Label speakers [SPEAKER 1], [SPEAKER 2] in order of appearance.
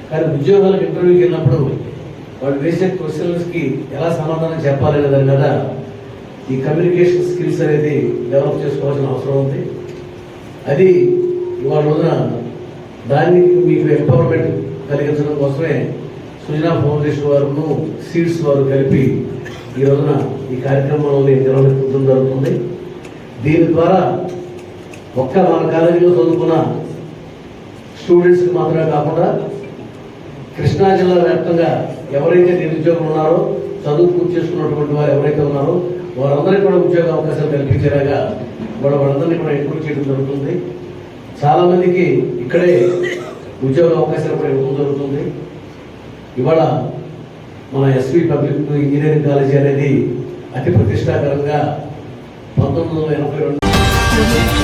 [SPEAKER 1] కానీ ఉద్యోగాలకు ఇంటర్వ్యూకి వెళ్ళినప్పుడు వాళ్ళు వేసే క్వశ్చన్స్కి ఎలా సమాధానం చెప్పాలనే దాని మీద ఈ కమ్యూనికేషన్ స్కిల్స్ అనేది డెవలప్ చేసుకోవాల్సిన అవసరం ఉంది. అది ఇవాళ రోజున దానికి మీకు ఎంపవర్మెంట్ కలిగించడం కోసమే సృజనా ఫౌండేషన్ వారు సీడ్స్ వారు కలిపి ఈ రోజున ఈ కార్యక్రమాలని నిర్వహించడం జరుగుతుంది. దీని ద్వారా ఒక్క మన కాలేజీలో చదువుకున్న స్టూడెంట్స్కి మాత్రమే కాకుండా కృష్ణా జిల్లా వ్యాప్తంగా ఎవరైతే నిరుద్యోగులు ఉన్నారో, చదువు పూర్తి చేసుకున్నటువంటి వారు ఎవరైతే ఉన్నారో వారందరికీ కూడా ఉద్యోగ అవకాశాలు కల్పించేలాగా వాళ్ళందరినీ కూడా ఎంకరేజ్ చేయడం జరుగుతుంది. చాలామందికి ఇక్కడే ఉద్యోగ అవకాశాలు కూడా ఇవ్వడం జరుగుతుంది. ఇవాళ మన ఎస్వి పబ్లిక్ ఇంజనీరింగ్ కాలేజీ అనేది అతి ప్రతిష్టాకరంగా 1982